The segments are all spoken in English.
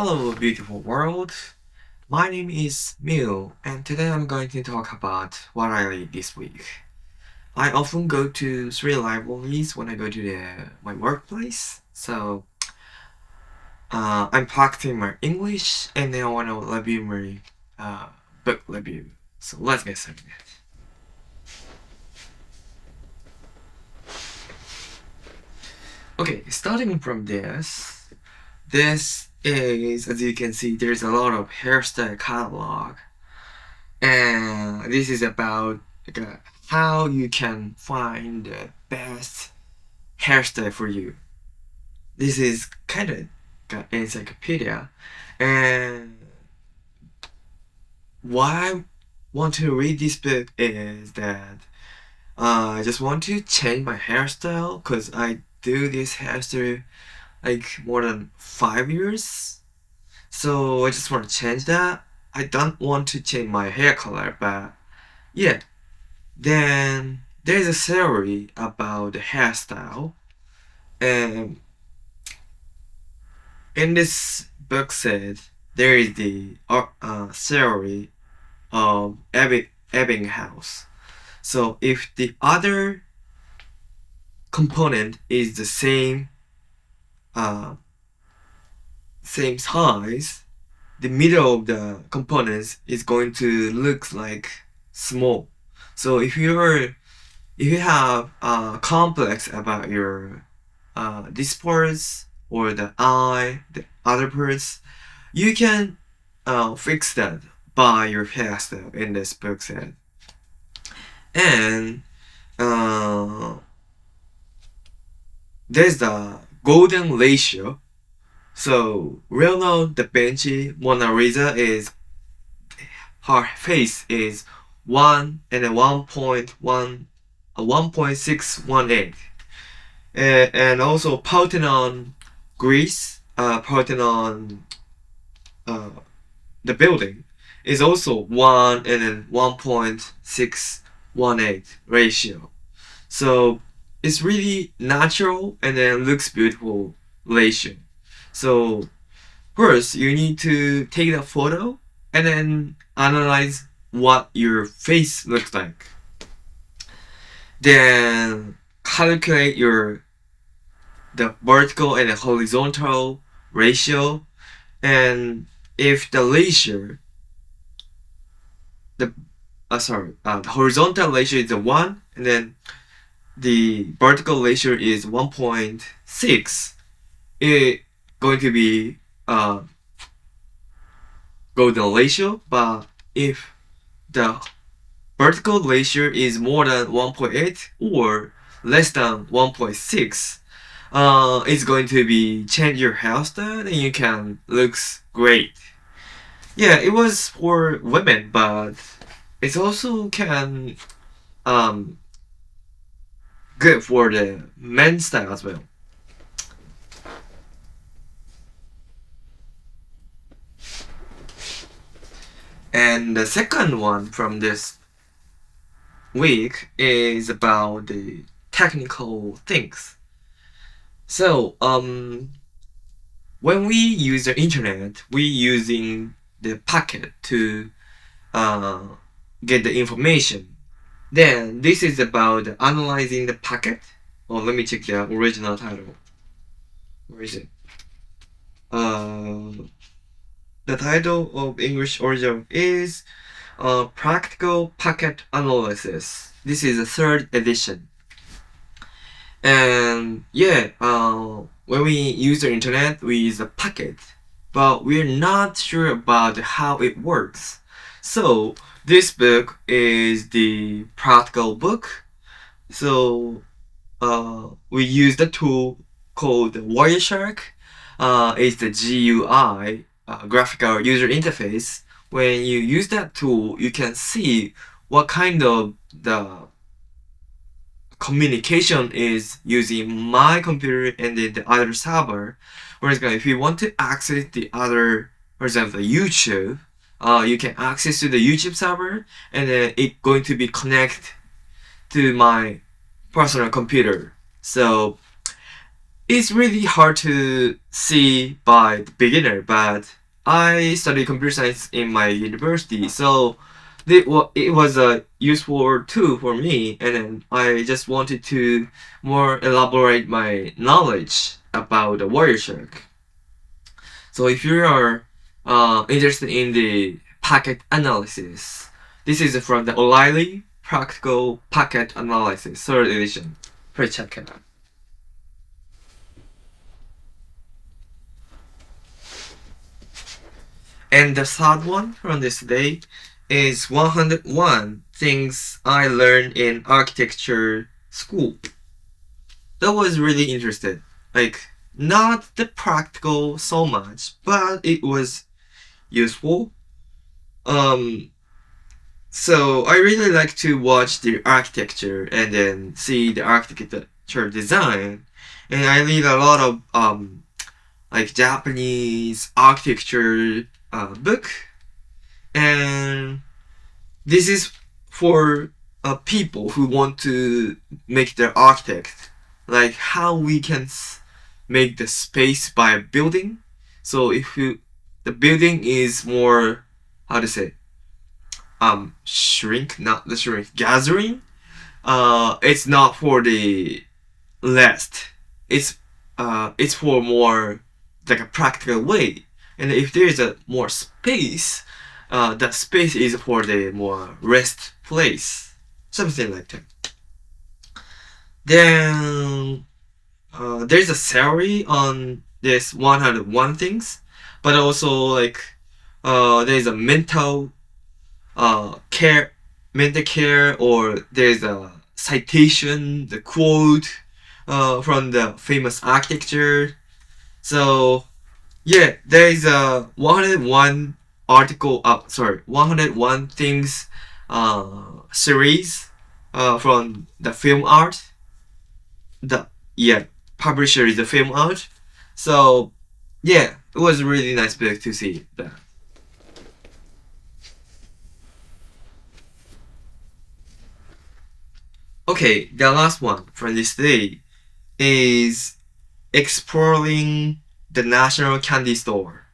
Hello, beautiful world. My name is Miu, and today I'm going to talk about what I read this week. I often go to three libraries when I go to my workplace, so I'm practicing my English, and then I want to review my book review. So let's get started. Okay, starting from this is, as you can see, there's a lot of hairstyle catalog, and this is about how you can find the best hairstyle for you. This is kind of encyclopedia, and why I want to read this book is that I just want to change my hairstyle because I do this hairstyle like more than 5 years. So I just want to change that. I don't want to change my hair color, but yeah. Then there's a theory about the hairstyle, and in this book said there is the theory of Ebbinghaus. So if the other component is the same size, the middle of the components is going to look like small. So if you have a complex about your this parts or the eye, the other parts, you can fix that by your hairstyle in this book set. And there's the golden ratio. So Leonardo da Vinci Mona Lisa is her face is 1 and then 1.618, and also Parthenon, Greece, Parthenon, the building is also 1 and then 1.618 ratio. So it's really natural and then looks beautiful ratio. So first you need to take the photo and then analyze what your face looks like. Then calculate the vertical and the horizontal ratio, and if the ratio the horizontal ratio is 1 and then the vertical ratio is 1.6, it's going to be golden ratio. But if the vertical ratio is more than 1.8 or less than 1.6, it's going to be change your hairstyle and you can looks great. Yeah, it was for women, but it's also can good for the men's style as well. And the second one from this week is about the technical things. So when we use the internet, we using the packet to get the information. Then this is about analyzing the packet. Oh, let me check the original title. Where is it? The title of English original is Practical Packet Analysis. This is the third edition. And yeah, when we use the internet, we use a packet, but we're not sure about how it works. So this book is the practical book. So we use the tool called Wireshark. It's the GUI, graphical user interface. When you use that tool, you can see what kind of the communication is using my computer and then the other server. For example, if you want to access the other, for example, YouTube, you can access to the YouTube server, and then it's going to be connected to my personal computer. So it's really hard to see by the beginner, but I studied computer science in my university, so it was a useful tool for me, and then I just wanted to more elaborate my knowledge about the warrior shark. So if you are interested in the packet analysis, this is from the O'Reilly Practical Packet Analysis, third edition. Please check it out. And the third one from this day is 101 things I learned in architecture school. That was really interesting. Like, not the practical so much, but it was useful. Um, so I really like to watch the architecture and then see the architecture design. And I read a lot of like Japanese architecture book, and this is for people who want to make their architect, like how we can make the space by building. So if the building is more, how to say, shrink, not the shrink, gathering, it's not for the last. It's for more like a practical way. And if there is a more space, that space is for the more rest place, something like that. Then there's a theory on this 101 things, but also like there's a mental care, or there's a citation, the quote from the famous architecture. So yeah, there is a 101 101 things series from the film art. The publisher is the film art. So yeah, it was a really nice book to see that. Okay, the last one from this day is exploring the national candy store.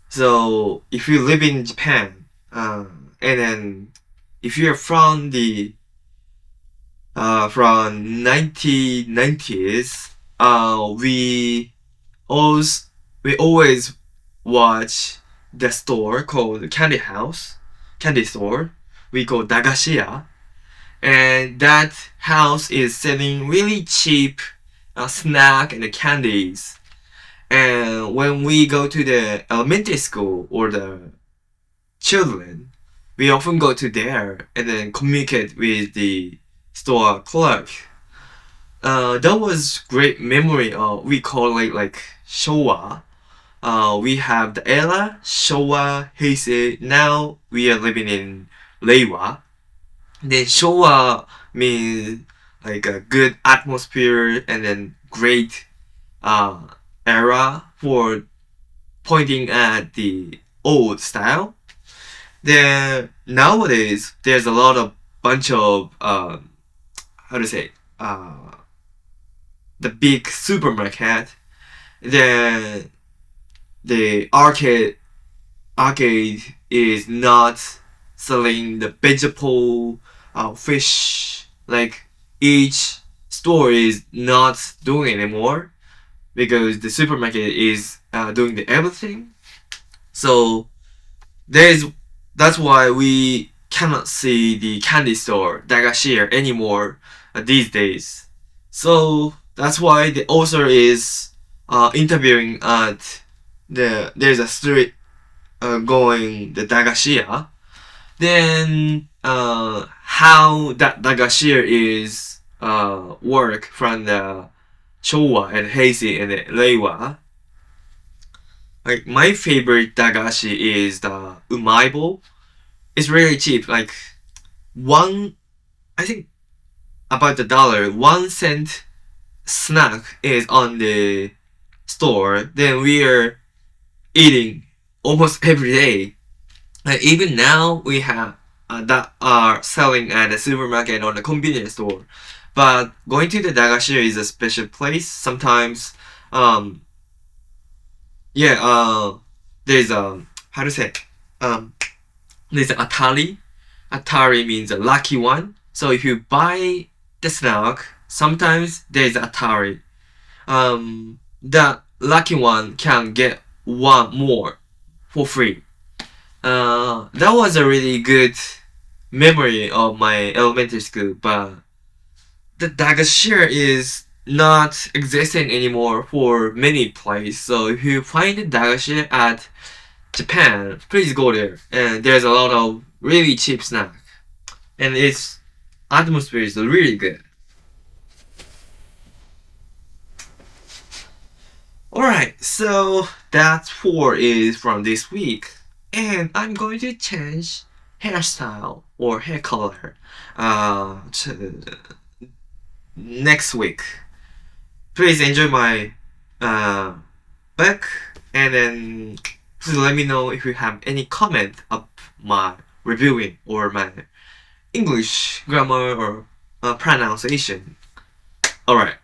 So if you live in Japan, and then if you're from the from 1990s, we always watch the store called Candy Store. We call Dagashiya, and that house is selling really cheap snack and candies. And when we go to the elementary school or the children, we often go to there and then communicate with the store clerk. That was great memory. We call it like Showa. We have the era Showa, Heisei. Now we are living in Reiwa. Then Showa means like a good atmosphere and then great era for pointing at the old style. Then nowadays there's a lot of bunch of how to say the big supermarket. Then the arcade is not selling the vegetable, fish. Like each store is not doing anymore because the supermarket is doing the everything. So that's why we cannot see the candy store Dagashiya anymore these days. So that's why the author is interviewing at there's a street going the Dagashiya. Then how that Dagashiya is work from the Showa and Heisei and the Reiwa. Like my favorite dagashi is the umaibo. It's really cheap. Like I think about the dollar, 1 cent snack is on the store. Then we are eating almost every day. Like even now we have that are selling at the supermarket or the convenience store. But going to the Dagashire is a special place. Sometimes, there's a, how to say, there's an Atari. Atari means a lucky one. So if you buy the snack, sometimes there's Atari. The lucky one can get one more for free. That was a really good memory of my elementary school, but the Dagashire is not existing anymore for many places. So if you find the Dagashire at Japan, please go there. And there's a lot of really cheap snack, and its atmosphere is really good. Alright, so that 4 is from this week, and I'm going to change hairstyle or hair color to next week. Please enjoy my book, and then please let me know if you have any comment of my reviewing or my English grammar or pronunciation. Alright,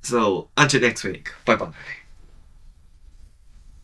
so until next week, bye bye.